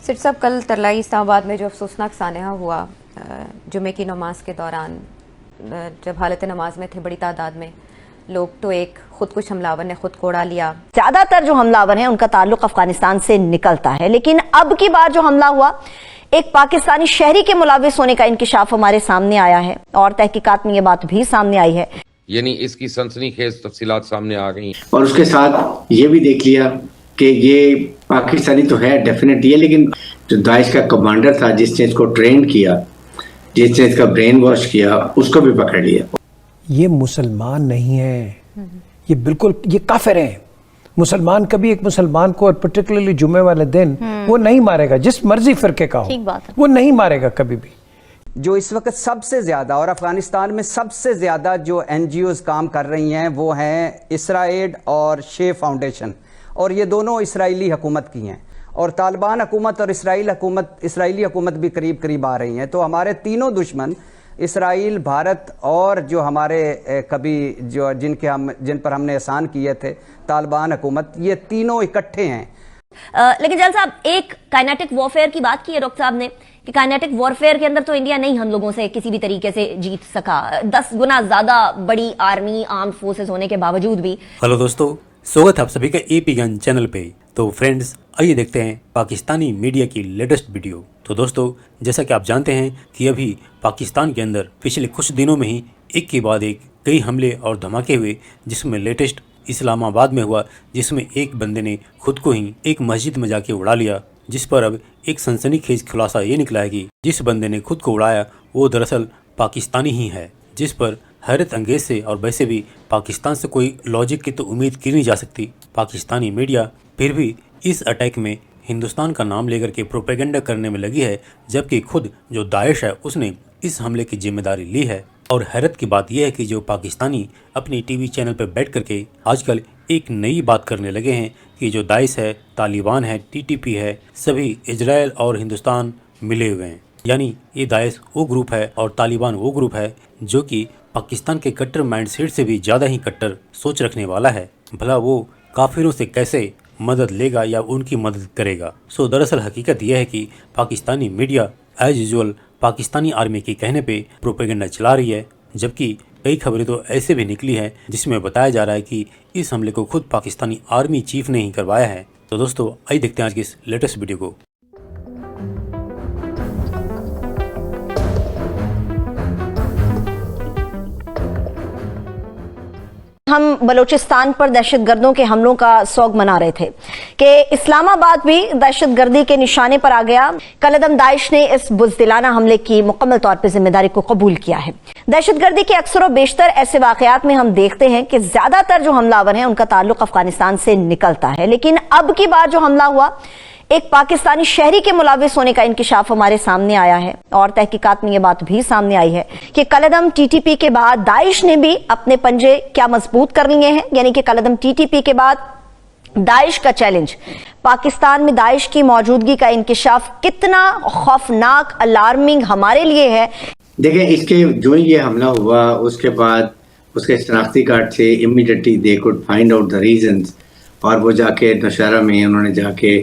سر صاحب، کل ترلائی اسلام آباد میں جو افسوسناک سانحہ ہوا جمعے کی نماز کے دوران، جب حالت نماز میں تھے، بڑی تعداد میں لوگ، تو ایک خودکش حملہ نے خود کو اڑا لیا۔ زیادہ تر جو حملہ آور ہیں ان کا تعلق افغانستان سے نکلتا ہے، لیکن اب کی بار جو حملہ ہوا ایک پاکستانی شہری کے ملوث ہونے کا انکشاف ہمارے سامنے آیا ہے، اور تحقیقات میں یہ بات بھی سامنے آئی ہے، یعنی اس کی سنسنی خیز تفصیلات سامنے آ گئی، اور اس کے ساتھ یہ بھی دیکھ لیا کہ یہ پاکستانی تو ہے ڈیفینیٹ یہ، لیکن جو داعش کا کمانڈر تھا جس نے اس کو ٹرین کیا، جس نے اس کا برین واش کیا، اس کو بھی پکڑ لیا۔ یہ مسلمان نہیں ہے، یہ بالکل یہ کافر ہیں۔ مسلمان کبھی ایک مسلمان کو، اور پرٹیکولرلی جمعے والے دن، وہ نہیں مارے گا، جس مرضی فرقے کا ہو، وہ نہیں مارے گا کبھی بھی۔ جو اس وقت سب سے زیادہ اور افغانستان میں سب سے زیادہ جو این جی اوز کام کر رہی ہیں وہ ہیں اسرائیل اور شے فاؤنڈیشن، اور یہ دونوں اسرائیلی حکومت کی ہیں، اور طالبان حکومت اور اسرائیلی حکومت بھی قریب قریب آ رہی ہیں۔ تو ہمارے تینوں دشمن، اسرائیل، بھارت اور جو ہمارے کبھی جو جن پر ہم نے احسان کیے تھے طالبان حکومت، یہ تینوں اکٹھے ہیں۔ لیکن جلال صاحب، ایک کائنیٹک وارفیئر کی بات کی ہے ڈاکٹر صاحب نے کہ کائنیٹک وارفیئر کے اندر تو انڈیا نہیں ہم لوگوں سے کسی بھی طریقے سے جیت سکا، 10 گنا زیادہ بڑی آرمی، آرمڈ فورسز ہونے کے باوجود بھی۔ ہلو دوستو، سواگت ہے آپ سبھی کا اے پی گن چینل پہ۔ تو فرینڈز، آئیے دیکھتے ہیں پاکستانی میڈیا کی لیٹسٹ ویڈیو۔ تو دوستو، جیسا کہ آپ جانتے ہیں کہ ابھی پاکستان کے اندر پچھلے کچھ دنوں میں ہی ایک کے بعد ایک کئی حملے اور دھماکے ہوئے، جس میں لیٹسٹ اسلام آباد میں ہوا، جس میں ایک بندے نے خود کو ہی ایک مسجد میں جا کے اڑا لیا، جس پر اب ایک سنسنی خیز خلاصہ یہ نکلا ہے کہ جس بندے نے خود کو اڑایا وہ دراصل پاکستانی ہی ہے، جس پر حیرت انگیز سے، اور ویسے بھی پاکستان سے کوئی لاجک کی تو امید کی نہیں جا سکتی۔ پاکستانی میڈیا پھر بھی اس اٹیک میں ہندوستان کا نام لے کر کے پروپیگنڈا کرنے میں لگی ہے، جبکہ خود جو داعش ہے اس نے اس حملے کی ذمہ داری لی ہے۔ اور حیرت کی بات یہ ہے کہ جو پاکستانی اپنی ٹی وی چینل پہ بیٹھ کر کے آج کل ایک نئی بات کرنے لگے ہیں کہ جو داعش ہے، طالبان ہے، ٹی ٹی پی ہے، سبھی اسرائیل اور ہندوستان ملے ہوئے ہیں، یعنی یہ داعش وہ گروپ ہے اور طالبان وہ گروپ ہے جو کہ پاکستان کے کٹر مائنڈ سیٹ سے بھی زیادہ ہی کٹر سوچ رکھنے والا ہے۔ بھلا وہ کافروں سے کیسے مدد لے گا یا ان کی مدد کرے گا؟ دراصل حقیقت یہ ہے کہ Pakistani media as usual Pakistani army کے کہنے پہ پروپیگنڈا چلا رہی ہے، جبکہ کئی خبریں تو ایسے بھی نکلی ہیں جس میں بتایا جا رہا ہے کہ اس حملے کو خود پاکستانی آرمی چیف نے ہی کروایا ہے۔ تو دوستو، آئیے دیکھتے ہیں آج کی اس لیٹسٹ ویڈیو کو۔ ہم بلوچستان پر دہشت گردوں کے حملوں کا سوگ منا رہے تھے کہ اسلام آباد بھی دہشت گردی کے نشانے پر آ گیا۔ کالعدم داعش نے اس بزدلانہ حملے کی مکمل طور پر ذمہ داری کو قبول کیا ہے۔ دہشت گردی کے اکثر و بیشتر ایسے واقعات میں ہم دیکھتے ہیں کہ زیادہ تر جو حملہ آور ہیں ان کا تعلق افغانستان سے نکلتا ہے، لیکن اب کی بار جو حملہ ہوا ایک پاکستانی شہری کے ملوث ہونے کا انکشاف ہمارے سامنے آیا ہے، اور تحقیقات میں یہ بات بھی سامنے آئی ہے کہ کالعدم ٹی ٹی پی کے بعد داعش نے بھی اپنے پنجے کیا مضبوط کر لیے ہیں، یعنی کہ کالعدم ٹی ٹی پی کے بعد داعش کا چیلنج، پاکستان میں داعش کی موجودگی کا انکشاف کتنا خوفناک، الارمنگ ہمارے لیے ہے۔ دیکھیں، اس کے جو یہ حملہ ہوا اس کے بعد اس کے شناختی کارڈ سے immediately they could find out the reasons, اور وہ جا کے نوشہرہ میں انہوں نے جا کے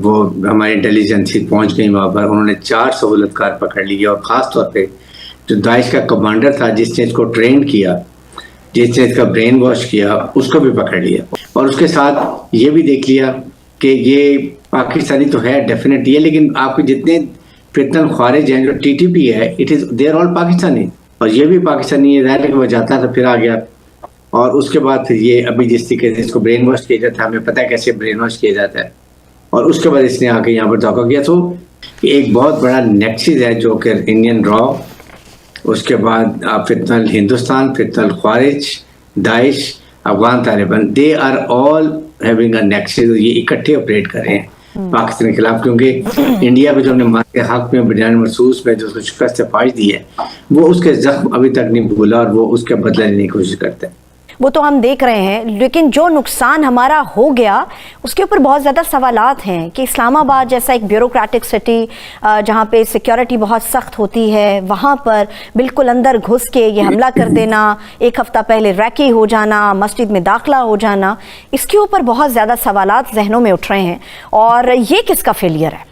وہ ہماری انٹیلیجنسی پہنچ گئی وہاں پر، انہوں نے 4 سہولت کار پکڑ لیے، اور خاص طور پہ جو داعش کا کمانڈر تھا جس نے اس کو ٹرین کیا، جس نے اس کا برین واش کیا، اس کو بھی پکڑ لیا، اور اس کے ساتھ یہ بھی دیکھ لیا کہ یہ پاکستانی تو ہے ڈیفینیٹ یہ، لیکن آپ کے جتنے فتن خوارج ہیں، جو ٹی ٹی پی ہے، it is they are all Pakistani, اور یہ بھی پاکستانی ہے، ظاہر ہے کہ وہ جاتا تھا پھر آ گیا، اور اس کے بعد پھر یہ ابھی جس طریقے سے اس کو برین واش کیا جاتا ہے، ہمیں پتہ ہے کیسے برین واش کیا جاتا ہے، اور اس کے بعد اس نے آ کے یہاں پر دھوکہ کیا۔ تو ایک بہت بڑا نیکسس ہے جو کہ انڈین را، اس کے بعد آپ فتنہ ہندوستان، فتنہ خوارج، داعش، Afghan Taliban, they are all having a nexus, یہ اکٹھے آپریٹ کر رہے ہیں پاکستان کے خلاف، کیونکہ انڈیا پہ جو ہم نے مار کے حق میں بنیان مرسوس میں جو اس کو شکست فاش دی ہے، وہ اس کے زخم ابھی تک نہیں بھولا، اور وہ اس کے بدلہ لینے کی کوشش کرتے ہیں۔ وہ تو ہم دیکھ رہے ہیں، لیکن جو نقصان ہمارا ہو گیا اس کے اوپر بہت زیادہ سوالات ہیں کہ اسلام آباد جیسا ایک بیوروکریٹک سٹی جہاں پہ سیکیورٹی بہت سخت ہوتی ہے، وہاں پر بالکل اندر گھس کے یہ حملہ کر دینا، ایک ہفتہ پہلے ریکی ہو جانا، مسجد میں داخلہ ہو جانا، اس کے اوپر بہت زیادہ سوالات ذہنوں میں اٹھ رہے ہیں، اور یہ کس کا فیلئر ہے؟